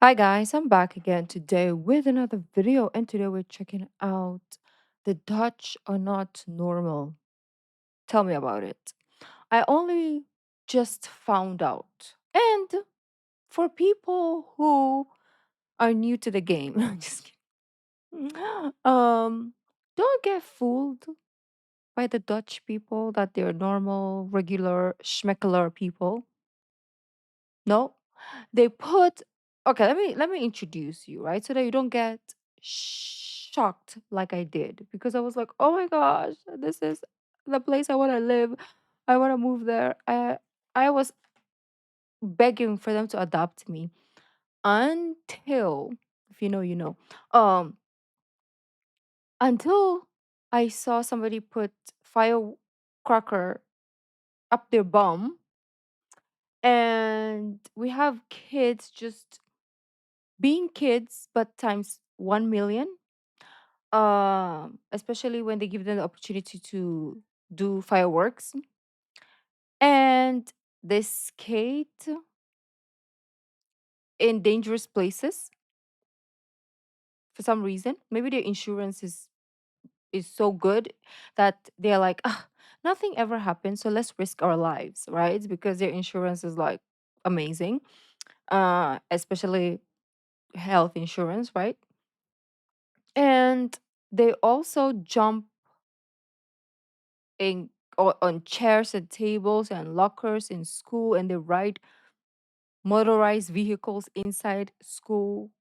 Hi guys, I'm back again today with another video, and today we're checking out the Dutch are not normal. Tell me about it. I only just found out. And for people who are new to the game, just kidding. Don't get fooled by the Dutch people that they're normal, regular, schmeckler people. No, they put okay, let me introduce you, right? So that you don't get shocked like I did because I was like, "Oh my gosh, this is the place I want to live. I want to move there." I was begging for them to adopt me until if you know, you know. Um until I saw somebody put firecracker up their bum, and we have kids just being kids but times 1 million, especially when they give them the opportunity to do fireworks, and they skate in dangerous places for some reason. Maybe their insurance is so good that they're like, ah, nothing ever happens, so let's risk our lives, right? Because their insurance is like amazing, especially health insurance, right? And they also jump in on chairs and tables and lockers in school, and they ride motorized vehicles inside school,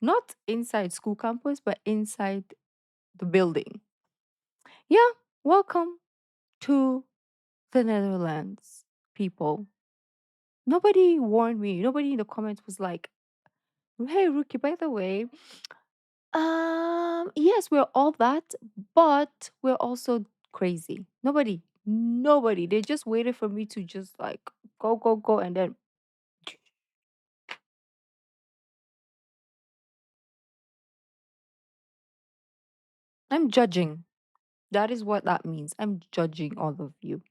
not inside school campus but inside the building. Yeah, welcome to the Netherlands, people. Nobody warned me. Nobody in the comments was like, hey Rookie, by the way, yes, we're all that, but we're also crazy. Nobody. They just waited for me to just like go, go, go, and then I'm judging. That is what that means. I'm judging all of you.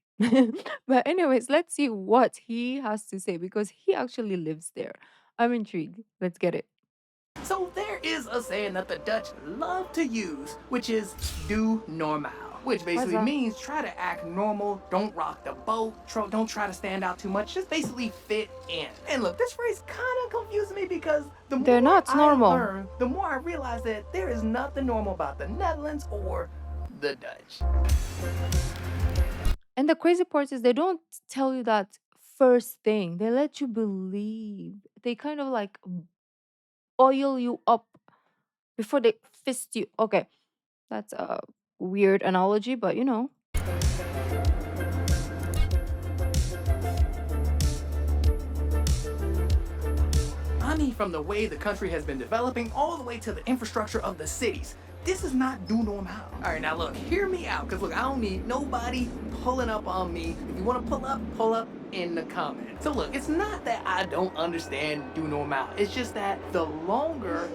But anyways, let's see what he has to say because he actually lives there. I'm intrigued. Let's get it. So there is a saying that the Dutch love to use, which is do normal, which What's basically that? means try to act normal, don't rock the boat, don't try to stand out too much, just basically fit in. And look, this phrase kind of confuses me because the They're more not I normal. learn, the more I realize that there is nothing normal about the Netherlands or the Dutch. And the crazy part is they don't tell you that first thing. They let you believe. They kind of like oil you up before they fist you. Okay, that's a weird analogy, but you know. I mean, from the way the country has been developing all the way to the infrastructure of the cities. This is not do normal. All right, now look, hear me out, because look, I don't need nobody pulling up on me. If you want to pull up in the comments. So look, it's not that I don't understand do normal. It's just that the longer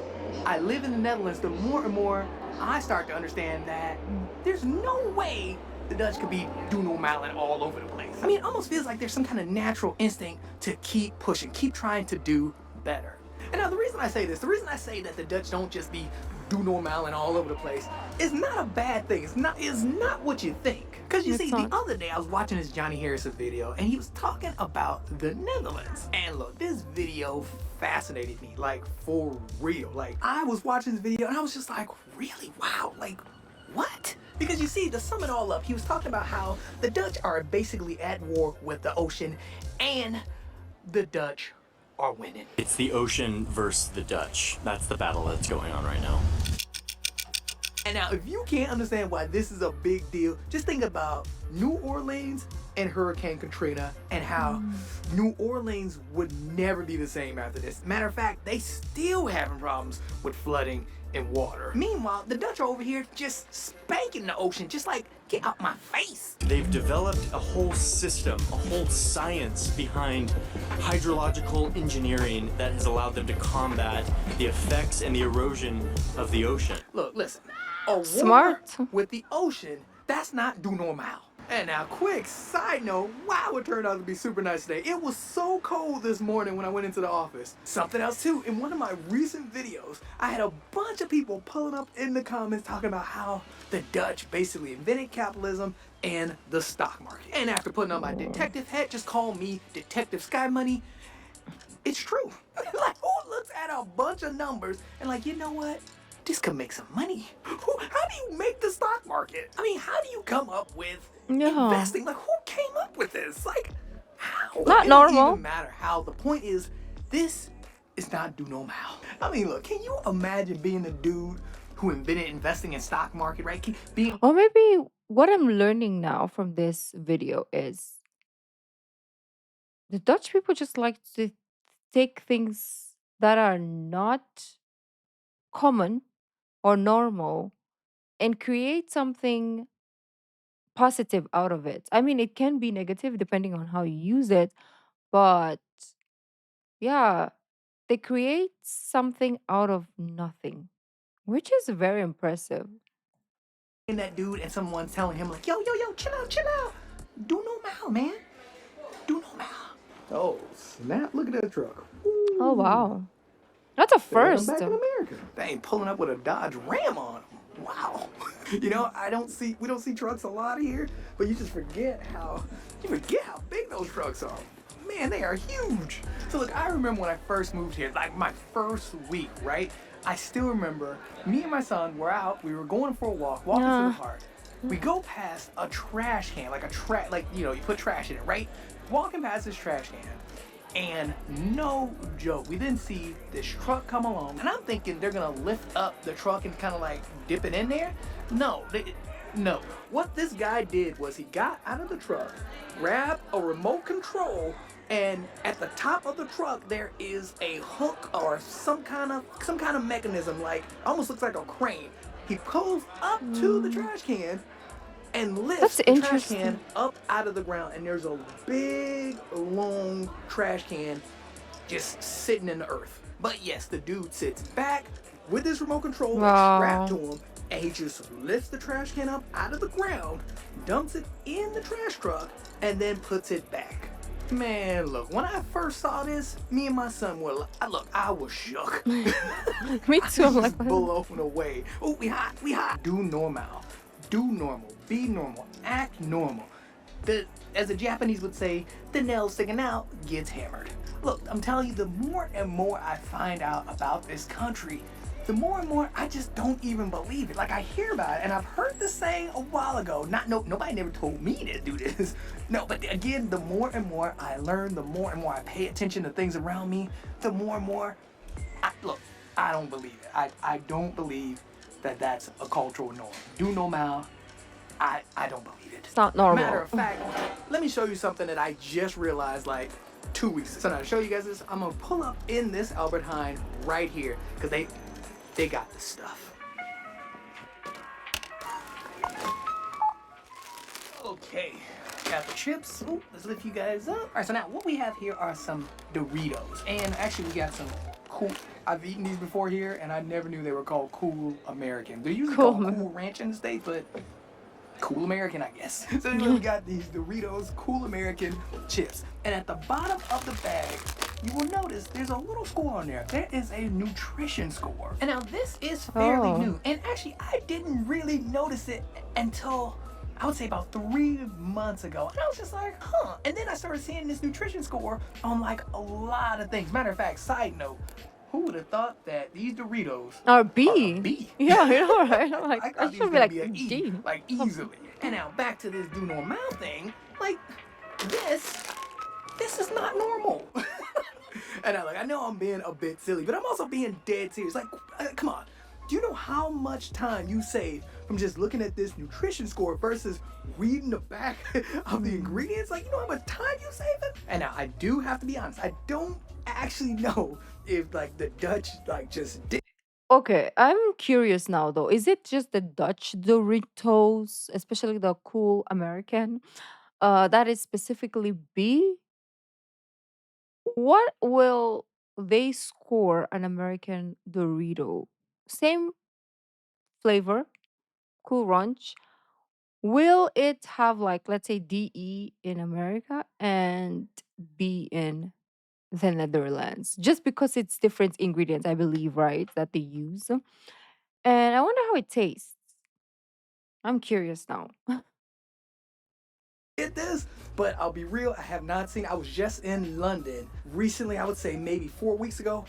I live in the Netherlands, the more and more I start to understand that there's no way the Dutch could be do normal and all over the place. I mean, it almost feels like there's some kind of natural instinct to keep pushing, keep trying to do better. And now the reason I say this, the reason I say that the Dutch don't just be do normal and all over the place is not a bad thing. It's not what you think. Because you It's see, the not. other day I was watching this Johnny Harrison video and he was talking about the Netherlands. And look, this video fascinated me, like for real. Like I was watching this video and I was just like, really? Wow, like what? Because you see, to sum it all up, he was talking about how the Dutch are basically at war with the ocean and the Dutch are winning. It's the ocean versus the Dutch. That's the battle that's going on right now. And now, if you can't understand why this is a big deal, just think about New Orleans and Hurricane Katrina and how New Orleans would never be the same after this. Matter of fact, they still having problems with flooding and water. Meanwhile, the Dutch are over here just spanking the ocean, just like, get out my face. They've developed a whole system, a whole science behind hydrological engineering that has allowed them to combat the effects and the erosion of the ocean. Look, listen, a war Smart. with the ocean, that's not do normal. And now, quick side note, wow, it turned out to be super nice today. It was so cold this morning when I went into the office. Something else too, in one of my recent videos, I had a bunch of people pulling up in the comments talking about how the Dutch basically invented capitalism and the stock market. And after putting on my Oh. detective hat, just call me Detective Sky Money. It's true. Like, who looks at a bunch of numbers and like, you know what? This could make some money. How do you make the stock market? I mean, how do you come up with Yeah. investing? Like, who came up with this? Like, how? Look, Not it don't even normal. matter how. The point is, this is not do normal. I mean, look, can you imagine being the dude who invented investing in stock market, right? Being Or maybe what I'm learning now from this video is the Dutch people just like to take things that are not common or normal and create something positive out of it. I mean, it can be negative depending on how you use it, but yeah, they create something out of nothing, which is very impressive. that dude and someone's telling him like, yo, chill out, chill out. Do normal, man. Do normal. Oh, snap. Look at that truck. Oh, Ooh. wow. That's a Feel like I'm first. back in America. They ain't pulling up with a Dodge Ram on them. Wow. You know, we don't see trucks a lot here, but you forget how big those trucks are. Man, they are huge. So look, I remember when I first moved here, like my first week, right? I still remember me and my son were out, we were going for a walk, walking through the Yeah. park. We go past a trash can, like you know, you put trash in it, right? Walking past this trash can, and no joke, we didn't see this truck come along. And I'm thinking they're gonna lift up the truck and kind of like dip it in there. No, no. What this guy did was he got out of the truck, grabbed a remote control, and at the top of the truck there is a hook or some kind of mechanism, like almost looks like a crane. He pulls up to the Mm, trash can and that's lifts the trash can interesting. up out of the ground, and there's a big long trash can just sitting in the earth. But yes, the dude sits back with his remote control like strapped to Wow. him, and he just lifts the trash can up out of the ground, dumps it in the trash truck, and then puts it back. Man, look, when I first saw this, me and my son were like, look, I was shook. Me I too. was I'm like, just blown away. Oh, we hot, we hot. Do normal. Do normal. Be normal. Act normal. The, as the Japanese would say, the nail sticking out gets hammered. Look, I'm telling you, the more and more I find out about this country, the more and more I just don't even believe it. Like I hear about it, and I've heard this saying a while ago. Nobody never told me to do this. No, but again, the more and more I learn, the more and more I pay attention to things around me, the more and more look, I don't believe it. I don't believe that that's a cultural norm. Do normal. I don't believe it. it's not Matter normal. of fact, let me show you something that I just realized like 2 weeks ago. So now to show you guys this, I'm gonna pull up in this Albert Heijn right here because they got this stuff. Okay, got the chips. Ooh, let's lift you guys up. All right, so now what we have here are some Doritos, and actually we got some cool. I've eaten these before here, and I never knew they were called Cool American. They're usually Cool, called man. Cool Ranch in the States, but Cool American, I guess. So anyway, we got these Doritos Cool American chips. And at the bottom of the bag, you will notice there's a little score on there. There is a nutrition score. And now this is fairly Oh. new. And actually, I didn't really notice it until I would say about 3 months ago. And I was just like, huh. And then I started seeing this nutrition score on like a lot of things. Matter of fact, side note, who would have thought that these Doritos Or are a B. B? Yeah, I know, right? I'm like, I I thought these should was be gonna like be an E, D. like easily. And now back to this do normal thing. Like this, this is not normal. And I know I'm being a bit silly, but I'm also being dead serious. Like, come on. Do you know how much time you save from just looking at this nutrition score versus reading the back of the Mm. ingredients? Like, you know how much time you save it? And now I do have to be honest. I don't actually know if like the Dutch like just did. Okay, I'm curious now though. Is it just the Dutch Doritos, especially the cool American, that is specifically B? What will they score an American Dorito? Same flavor, Cool Ranch. Will it have like, let's say, DE in America and B in the Netherlands? Just because it's different ingredients, I believe, right? That they use. And I wonder how it tastes. I'm curious now. Get this, but I'll be real, I have not seen. I was just in London recently, I would say maybe 4 weeks ago.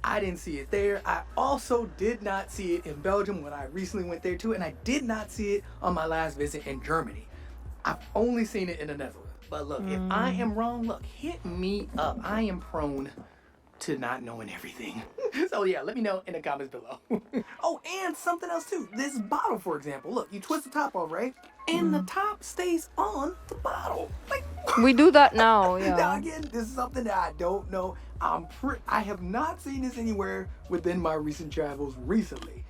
I didn't see it there. I also did not see it in Belgium when I recently went there too, and I did not see it on my last visit in Germany. I've only seen it in the Netherlands. But look, if I Mm. am wrong, look, hit me up. I am prone to not knowing everything. So yeah, let me know in the comments below. Oh, and something else too. This bottle, for example. Look, you twist the top off, right? And the Mm. top stays on the bottle. Like, We do that now, now yeah. again, this is something that I don't know. I have not seen this anywhere within my recent travels recently.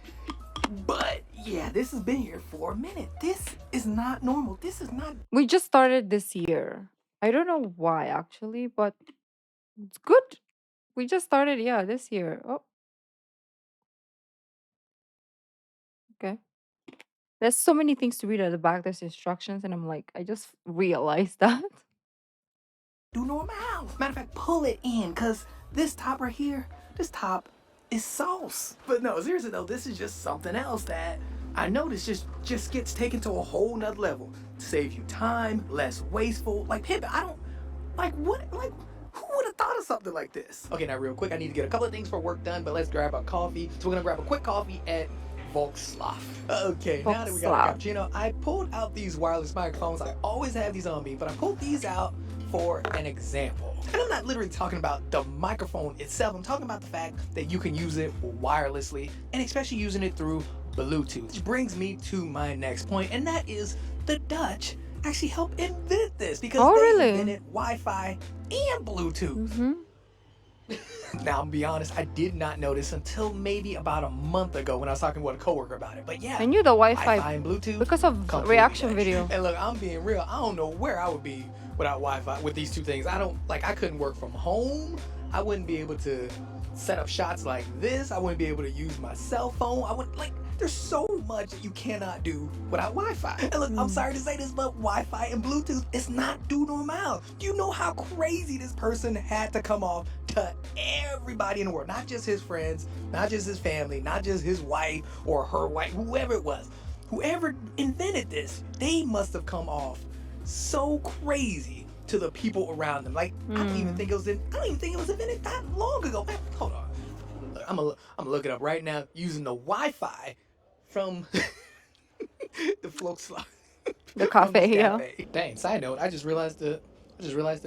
But yeah, this has been here for a minute. This is not normal. This is not We just started this year. I don't know why actually, but it's good. We just started, yeah, this year. Oh, okay. There's so many things to read at the back. There's instructions, and I'm like, I just realized that. do normal. Matter of fact, pull it in, cause this top right here, this top is sauce. But no, seriously though, this is just something else that I noticed just gets taken to a whole nother level. Save you time, less wasteful. Like Pip, I don't like what like who would have thought of something like this? Okay, now real quick, I need to get a couple of things for work done, but let's grab a coffee. So we're gonna grab a quick coffee at Volkslav. Okay, now that we got our Slap. cappuccino, I pulled out these wireless microphones. I always have these on me, but I pulled these out for an example. And I'm not literally talking about the microphone itself. I'm talking about the fact that you can use it wirelessly, and especially using it through Bluetooth. Which brings me to my next point, and that is the Dutch actually helped invent this because Oh, they really? invented Wi-Fi and Bluetooth. Mm-hmm. Now, I'm gonna be honest, I did not know this until maybe about a month ago when I was talking with a coworker about it. But yeah, I knew the Wi-Fi Wi-Fi and Bluetooth because of completely reaction Dutch. video. And look, I'm being real. I don't know where I would be without Wi-Fi with these two things. I don't like. I couldn't work from home. I wouldn't be able to set up shots like this. I wouldn't be able to use my cell phone. I wouldn't like. There's so much that you cannot do without Wi-Fi. And look, I'm Mm. sorry to say this, but Wi-Fi and Bluetooth is not do normal. Do you know how crazy this person had to come off to everybody in the world? Not just his friends, not just his family, not just his wife or her wife, whoever it was. Whoever invented this, they must have come off so crazy to the people around them. Like, I don't even Mm. think it was invented that long ago. Man, hold on. I'm gonna look it up right now using the Wi-Fi from the Volkswagen The from this cafe, yeah. cafe. Dang, side note, I just realized the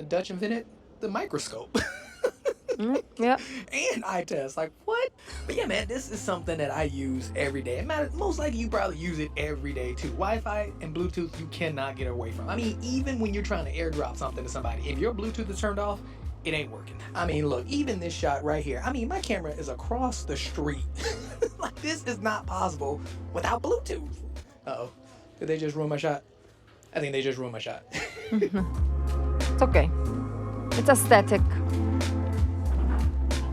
Dutch invented the microscope. Mm. Yeah. And eye test. Like what? But yeah, man, this is something that I use every day. Most likely you probably use it every day too. Wi-Fi and Bluetooth you cannot get away from. I mean, even when you're trying to airdrop something to somebody, if your Bluetooth is turned off, it ain't working. I mean, look, even this shot right here. I mean, my camera is across the street. Like this is not possible without Bluetooth. Uh-oh. Did they just ruin my shot? I think they just ruined my shot. It's okay. It's aesthetic.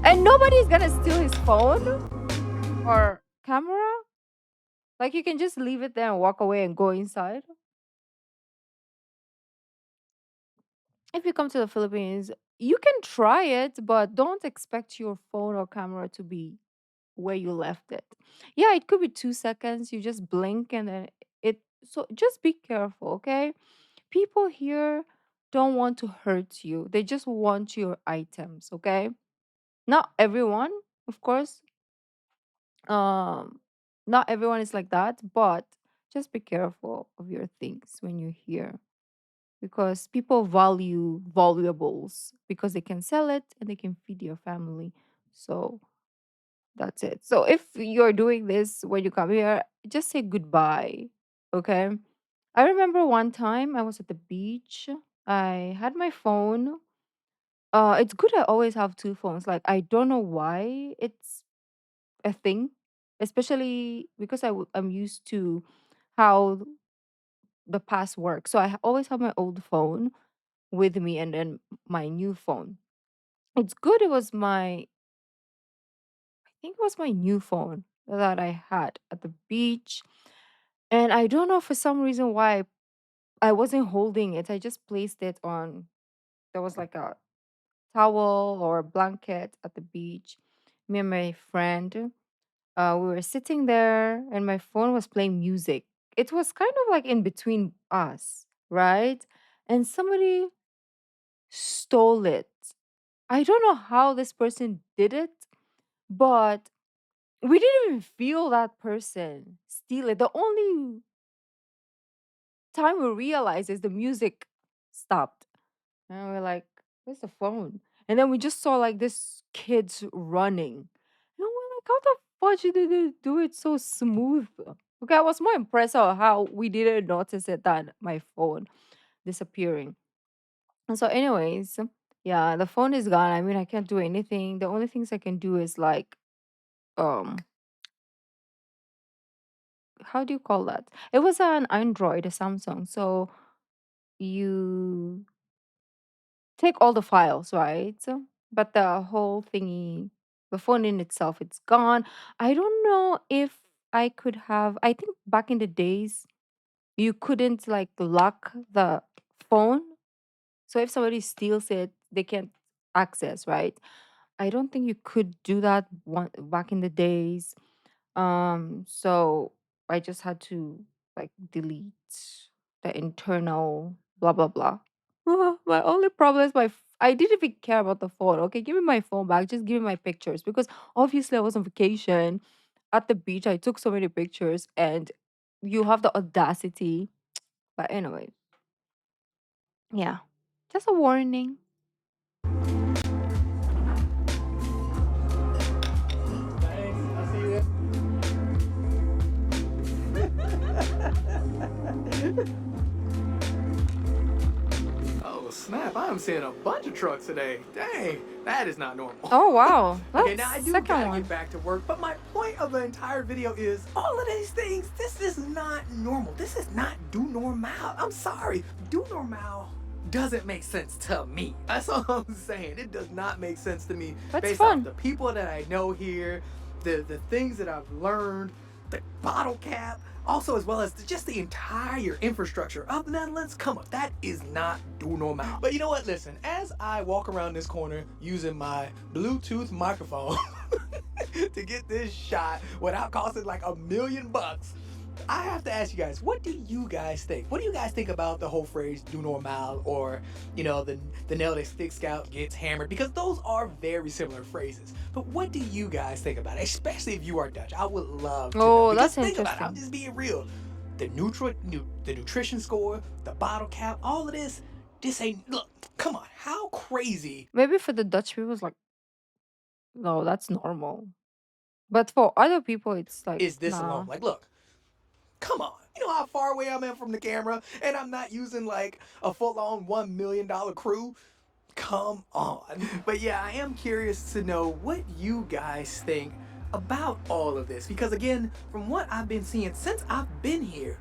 And nobody's gonna steal his phone or camera. Like you can just leave it there and walk away and go inside. If you come to the Philippines, you can try it, but don't expect your phone or camera to be where you left it. Yeah, it could be 2 seconds. You just blink and then it. So just be careful, okay? People here don't want to hurt you. They just want your items, okay? Not everyone, of course. Um, not everyone is like that, but just be careful of your things when you're here because people value valuables because they can sell it and they can feed your family. So that's it. So if you're doing this when you come here, just say goodbye. Okay. I remember one time I was at the beach. I had my phone. It's good I always have two phones. Like I don't know why it's a thing, especially because I'm used to how the past works. So always have my old phone with me and then my new phone. It's good I think it was my new phone that I had at the beach. And I don't know for some reason why I I wasn't holding it. I just placed it on, there was like a towel or a blanket at the beach. Me and my friend, we were sitting there and my phone was playing music. It was kind of like in between us, right? And somebody stole it. I don't know how this person did it, but we didn't even feel that person steal it. The only time we realized is the music stopped. And we're like, where's the phone? And then we just saw like this kids running. And we're like, how the fudge did they do it so smooth? Okay, I was more impressed of how we didn't notice it than my phone disappearing. And so, anyways, yeah, the phone is gone. I mean, I can't do anything. The only things I can do is like, um, how do you call that? It was an Android, a Samsung. So you take all the files, right? But the whole thingy, the phone in itself, it's gone. I don't know if I could have, I think back in the days, you couldn't like lock the phone. So if somebody steals it, they can't access, right? I don't think you could do that back in the days. So I just had to like delete the internal blah blah blah. My only problem is I didn't even care about the phone. Okay, give me my phone back. Just give me my pictures because obviously I was on vacation at the beach. I took so many pictures, and you have the audacity. But anyway, yeah, just a warning. Oh snap, I'm seeing a bunch of trucks today. Dang, that is not normal. Oh wow, Okay, that's now I do second gotta get one. back to work, but my point of the entire video is all of these things, this is not normal. This is not do normal. I'm sorry. Do normal doesn't make sense to me. That's all I'm saying. It does not make sense to me That's based off fun. the people that I know here, the things that I've learned, the bottle cap, also as well as just the entire infrastructure of the Netherlands. Come on, that is not do normal. But you know what? Listen, as I walk around this corner using my Bluetooth microphone to get this shot without costing like $1 million, I have to ask you guys, what do you guys think? What do you guys think about the whole phrase "do normal" or, the nail that sticks out gets hammered? Because those are very similar phrases. But what do you guys think about it? Especially if you are Dutch, I would love to know. Oh, Because that's think about it, I'm interesting. just being real. The nutrition score, the bottle cap, all of this. This ain't look. Come on, how crazy Maybe for the Dutch people, it's like, no, that's normal. But for other people, it's like, is this alone? nah. Like, look, come on. You know how far away I'm at from the camera, and I'm not using like a full-on $1 million crew. Come on. But yeah, I am curious to know what you guys think about all of this. Because again, from what I've been seeing since I've been here,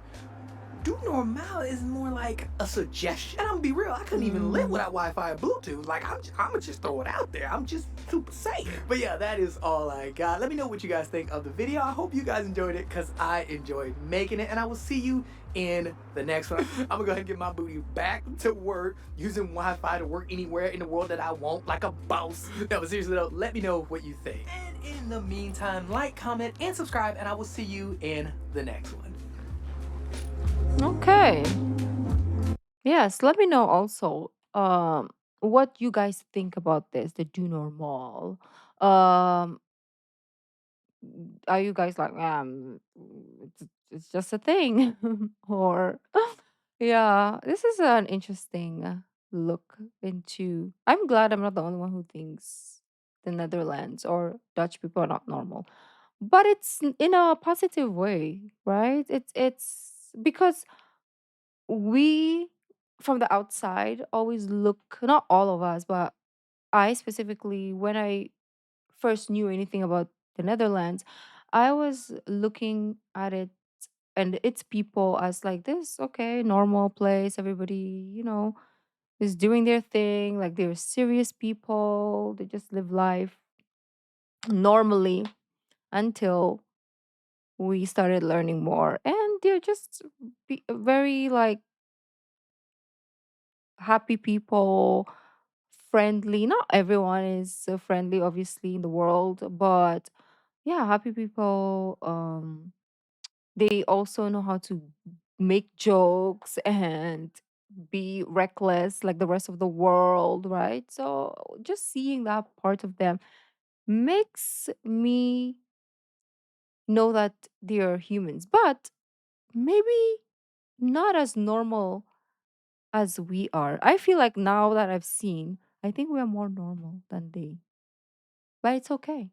do normal is more like a suggestion. And I'm gonna be real, I couldn't even live Mm. without Wi-Fi and Bluetooth. Like I'm gonna just throw it out there. I'm just super safe. But yeah, that is all I got. Let me know what you guys think of the video. I hope you guys enjoyed it because I enjoyed making it. And I will see you in the next one. I'm gonna go ahead and get my booty back to work using Wi-Fi to work anywhere in the world that I want, like a boss. No, but seriously though, let me know what you think. And in the meantime, like, comment, and subscribe, and I will see you in the next one. Okay. Yes, let me know also what you guys think about this, the do normal. Um are you guys like, it's just a thing or yeah, this is an interesting look into. I'm glad I'm not the only one who thinks the Netherlands or Dutch people are not normal. But it's in a positive way, right? It's because we from the outside always look, not all of us, but I specifically, when I first knew anything about the Netherlands, I was looking at it and its people as like this, okay, normal place. Everybody, is doing their thing. Like they're serious people. They just live life normally until we started learning more. And they're just very like happy people, friendly. Not everyone is friendly, obviously, in the world, but yeah, happy people. They also know how to make jokes and be reckless like the rest of the world, right? So just seeing that part of them makes me know that they are humans, but maybe not as normal as we are. I feel like now that I've seen, I think we are more normal than they, but it's okay.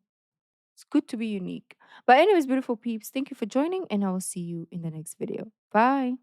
It's good to be unique. But, anyways, beautiful peeps, thank you for joining, and I will see you in the next video. Bye.